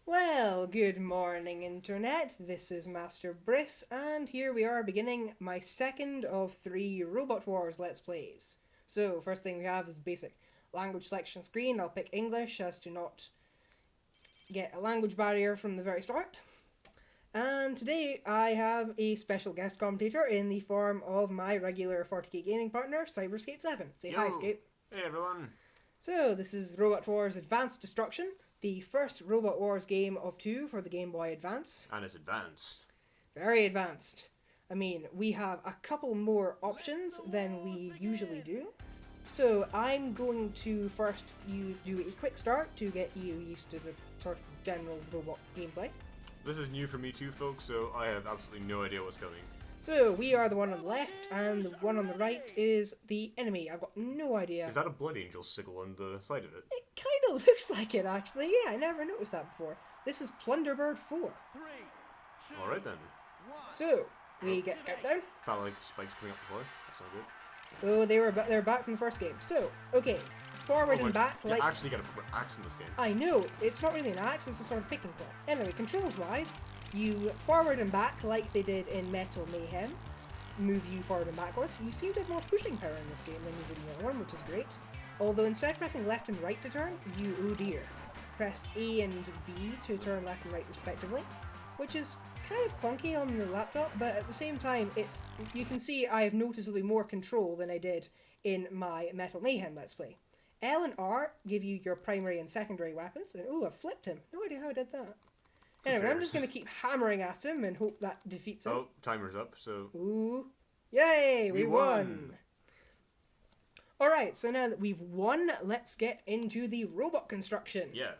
Well, good morning, Internet. This is Master Bryss, and here we are beginning my second of 3 Robot Wars Let's Plays. So, first thing we have is the basic language selection screen. I'll pick English as to not get a language barrier from the very start. And today I have a special guest commentator in the form of my regular 40k gaming partner, Scape7. Say Yo. hi, Scape. Hey everyone. So, this is Robot Wars Advanced Destruction, the first Robot Wars game of 2 for the Game Boy Advance. And it's advanced. Very advanced. I mean, we have a couple more options than we usually do. So I'm going to first do a quick start to get you used to the sort of general robot gameplay. This is new for me too, folks, so I have absolutely no idea what's coming. So we are the one on the left, and the one on the right is the enemy. I've got no idea. Is that a Blood Angel sickle on the side of it? It kind of looks like it, actually. Yeah, I never noticed that before. This is Plunderbird 4. Alright then. So, we get countdown. Felt like spikes coming up before. That's not good. Oh, they're back from the first game. So, okay, forward and back You like... actually get a proper axe in this game. I know, it's not really an axe, it's a sort of picking claw. Anyway, controls-wise, you forward and back like they did in Metal Mayhem, move you forward and backwards. You seem to have more pushing power in this game than you did in the other one, which is great. Although instead of pressing left and right to turn, you, oh dear, press A and B to turn left and right respectively, which is kind of clunky on the laptop, but at the same time, you can see I have noticeably more control than I did in my Metal Mayhem Let's Play. L and R give you your primary and secondary weapons, and oh, I flipped him. No idea how I did that. Anyway, I'm just going to keep hammering at him and hope that defeats him. Oh, timer's up, so... Ooh. Yay, we won! Alright, so now that we've won, let's get into the robot construction. Yeah.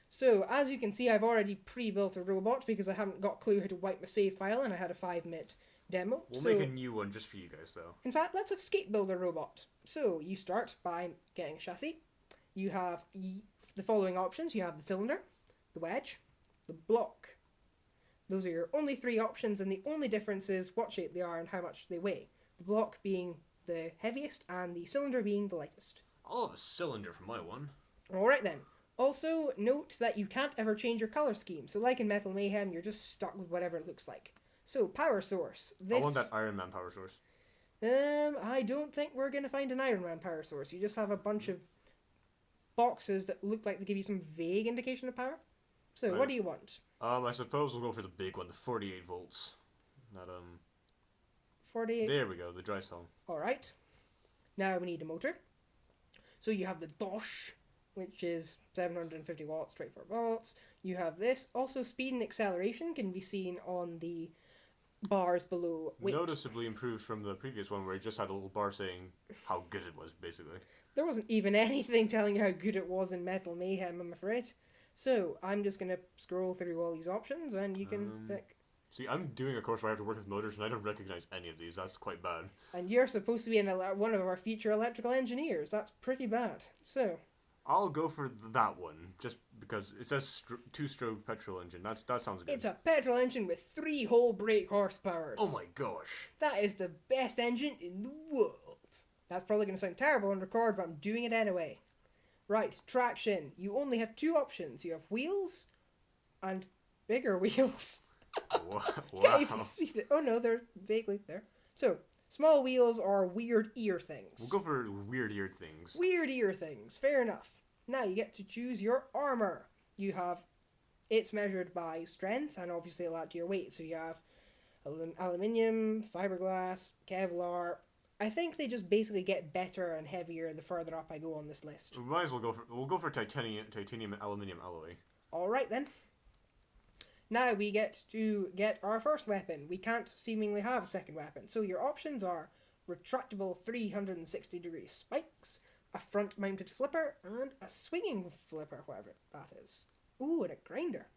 So, as you can see, I've already pre-built a robot because I haven't got a clue how to wipe my save file and I had a 5-minute demo. We'll make a new one just for you guys, though. In fact, let's have Scape build a robot. So, you start by getting a chassis. You have the following options. You have the cylinder, the wedge, the block. Those are your only 3 options, and the only difference is what shape they are and how much they weigh. The block being the heaviest and the cylinder being the lightest. I'll have a cylinder for my one. Alright then. Also, note that you can't ever change your color scheme. So like in Metal Mayhem, you're just stuck with whatever it looks like. So, power source. I want that Iron Man power source. I don't think we're going to find an Iron Man power source. You just have a bunch of boxes that look like they give you some vague indication of power. So, right. What do you want? I suppose we'll go for the big one, the 48 volts. Not, 48? There we go, the dry cell. Alright. Now we need a motor. So you have the DOSH, which is 750 watts, 24 volts. You have this. Also, speed and acceleration can be seen on the bars below. Wait. Noticeably improved from the previous one where it just had a little bar saying how good it was, basically. There wasn't even anything telling you how good it was in Metal Mayhem, I'm afraid. So, I'm just going to scroll through all these options and you can pick. See, I'm doing a course where I have to work with motors and I don't recognize any of these. That's quite bad. And you're supposed to be one of our future electrical engineers. That's pretty bad. So, I'll go for that one, just because it says 2-stroke petrol engine. That sounds good. it's a petrol engine with 3 whole brake horsepowers. Oh my gosh. That is the best engine in the world. That's probably going to sound terrible on record, but I'm doing it anyway. Right, traction. You only have 2 options. You have wheels and bigger wheels. Wow. Can't even see that. Oh no, they're vaguely there. So, small wheels are weird ear things. We'll go for weird ear things. Weird ear things. Fair enough. Now you get to choose your armor. You have... It's measured by strength, and obviously it'll add to your weight. So you have aluminium, fiberglass, Kevlar... I think they just basically get better and heavier the further up I go on this list. We might as well go for titanium and aluminium alloy. Alright then. Now we get to get our first weapon. We can't seemingly have a second weapon. So your options are retractable 360-degree spikes, a front-mounted flipper, and a swinging flipper, whatever that is. Ooh, and a grinder.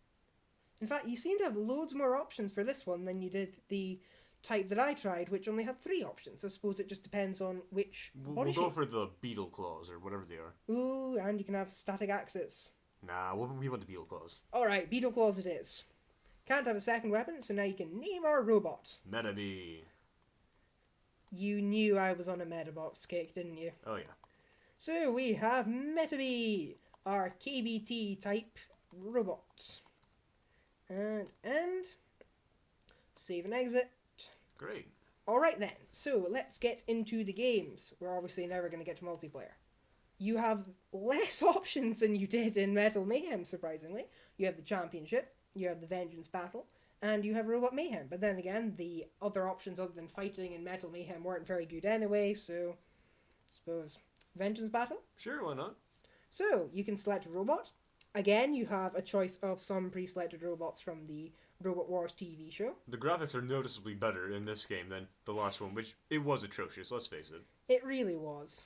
In fact, you seem to have loads more options for this one than you did the type that I tried, which only had 3 options. I suppose it just depends on which body We'll go shape. for the beetle claws, or whatever they are. Ooh, and you can have static axis. Nah, we want the beetle claws. Alright, beetle claws it is. Can't have a second weapon, so now you can name our robot. Metabee. You knew I was on a Metabox kick, didn't you? Oh yeah. So we have Metabee, our KBT type robot. And end. Save and exit. Great. Alright then, so let's get into the games. We're obviously never going to get to multiplayer. You have less options than you did in Metal Mayhem, surprisingly. You have the Championship, you have the Vengeance Battle, and you have Robot Mayhem. But then again, the other options other than fighting in Metal Mayhem weren't very good anyway, so I suppose Vengeance Battle? Sure, why not? So, you can select a robot. Again, you have a choice of some pre-selected robots from the Robot Wars TV show. The graphics are noticeably better in this game than the last one, which it was atrocious, let's face it. It really was.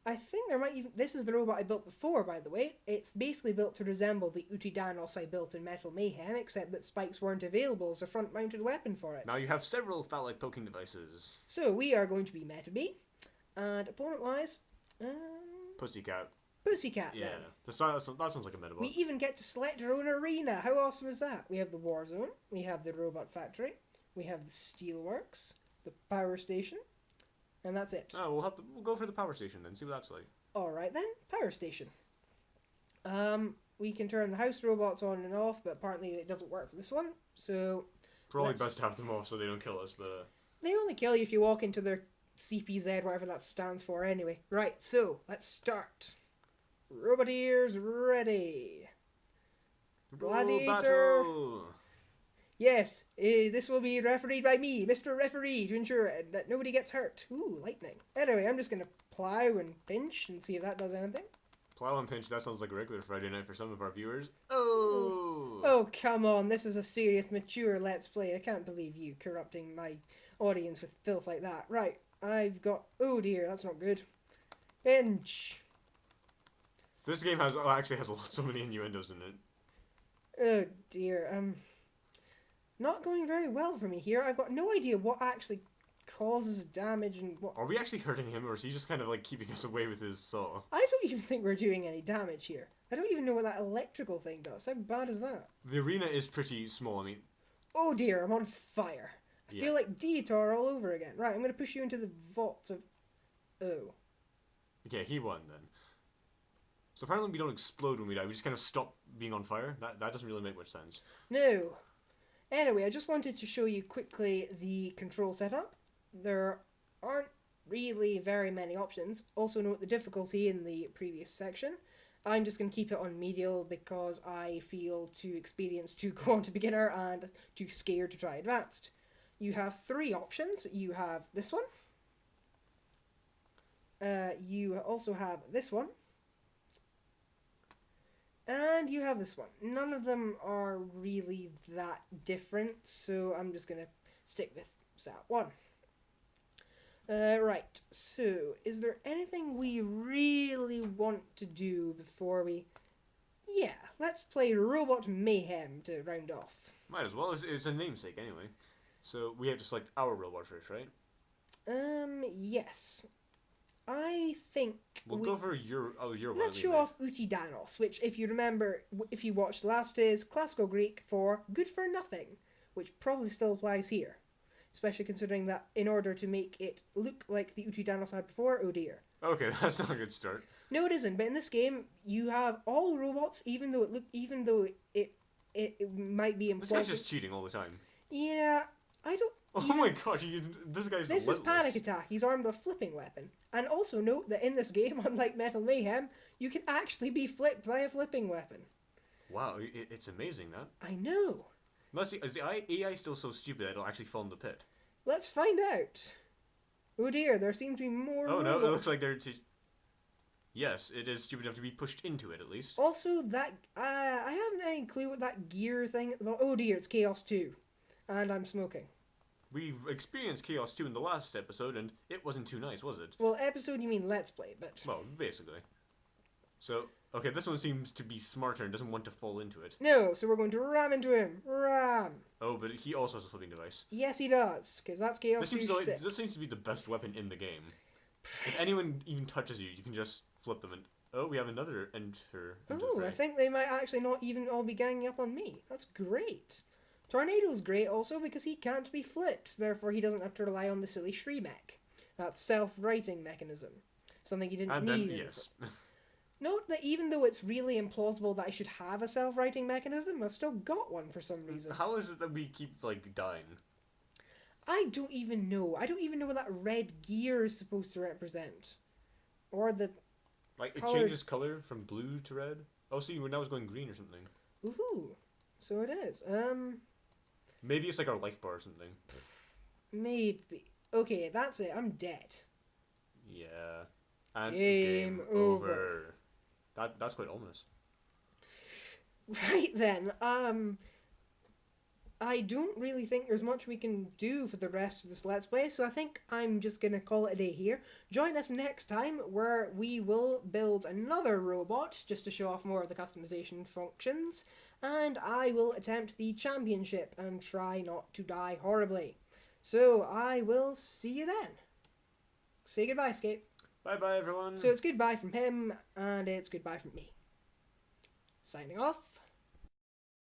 I think there might even... This is the robot I built before, by the way. It's basically built to resemble the Outidanos I built in Metal Mayhem, except that spikes weren't available as a front-mounted weapon for it. Now you have several phallic poking devices. So, we are going to be Metabee. And opponent-wise... Pussycat. Pussycat, Yeah, then. that sounds like a Metabot. We even get to select our own arena. How awesome is that? We have the War Zone. We have the Robot Factory. We have the Steelworks. The Power Station. And that's it. Oh, we'll go for the power station then, see what that's like. Alright then, Power Station. We can turn the house robots on and off, but apparently it doesn't work for this one, so... Probably best to have them off so they don't kill us, but... They only kill you if you walk into their CPZ, whatever that stands for anyway. Right, so, let's start. Roboteers ready. Gladiator. Battle! Yes, this will be refereed by me, Mr. Referee, to ensure that nobody gets hurt. Ooh, lightning. Anyway, I'm just going to plow and pinch and see if that does anything. Plow and pinch, that sounds like a regular Friday night for some of our viewers. Oh! Oh, come on, this is a serious, mature Let's Play. I can't believe you corrupting my audience with filth like that. Right, I've got... Oh dear, that's not good. Pinch. This game actually has so many innuendos in it. Oh dear, not going very well for me here. I've got no idea what actually causes damage and what... Are we actually hurting him, or is he just kind of like keeping us away with his saw? I don't even think we're doing any damage here. I don't even know what that electrical thing does. How bad is that? The arena is pretty small, I mean... Oh dear, I'm on fire. I feel like Dietar all over again. Right, I'm going to push you into the vaults of... Oh. Okay, he won then. So apparently we don't explode when we die, we just kind of stop being on fire? That doesn't really make much sense. No. Anyway, I just wanted to show you quickly the control setup. There aren't really very many options. Also note the difficulty in the previous section. I'm just going to keep it on medial because I feel too experienced to go on to beginner and too scared to try advanced. You have three options. You have this one. You also have this one. And you have this one. None of them are really that different, so I'm just going to stick with that one. Right, so is there anything we really want to do before we... Yeah, let's play Robot Mayhem to round off. Might as well, it's a namesake anyway. So we have to select our robot race, right? Yes. I think we'll go for your one. Let's show off Outidanos, which, if you remember, if you watched last, is classical Greek for good for nothing, which probably still applies here, especially considering that in order to make it look like the Outidanos I had before, oh dear. Okay, that's not a good start. No, it isn't. But in this game, you have all robots, even though it might be important. This guy's just cheating all the time. Yeah, I don't. Oh my gosh, this guy's This is Panic Attack. He's armed with a flipping weapon. And also note that in this game, unlike Metal Mayhem, you can actually be flipped by a flipping weapon. Wow, it's amazing, that. I know. Let's see, is the AI still so stupid that it'll actually fall in the pit? Let's find out. Oh dear, there seem to be more robots. No, it looks like they're... Yes, it is stupid enough to be pushed into it, at least. Also, that... I haven't any clue what that gear thing... Oh dear, it's Chaos 2. And I'm smoking. We've experienced Chaos 2 in the last episode, and it wasn't too nice, was it? Well, episode you mean Let's Play, but... Well, basically. So, okay, this one seems to be smarter and doesn't want to fall into it. No, so we're going to ram into him. Ram! Oh, but he also has a flipping device. Yes, he does, because that's Chaos 2 shtick. This seems to be the best weapon in the game. If anyone even touches you, you can just flip them and... Oh, we have another enter. Oh, I think they might actually not even all be ganging up on me. That's great. Tornado's great also because he can't be flipped, therefore he doesn't have to rely on the silly Shreemech. That self-righting mechanism. Something he didn't need. Yes. Note that even though it's really implausible that I should have a self-righting mechanism, I've still got one for some reason. How is it that we keep, like, dying? I don't even know. I don't even know what that red gear is supposed to represent. Or the... Like, color... it changes colour from blue to red? Oh, see, now it's going green or something. Ooh. So it is. Maybe it's like our life bar or something. Maybe. Okay, that's it. I'm dead. Yeah. And Game over. That's quite ominous. Right then, I don't really think there's much we can do for the rest of this Let's Play, so I think I'm just going to call it a day here. Join us next time, where we will build another robot, just to show off more of the customization functions, and I will attempt the championship and try not to die horribly. So, I will see you then. Say goodbye, Scape. Bye-bye, everyone. So it's goodbye from him, and it's goodbye from me. Signing off.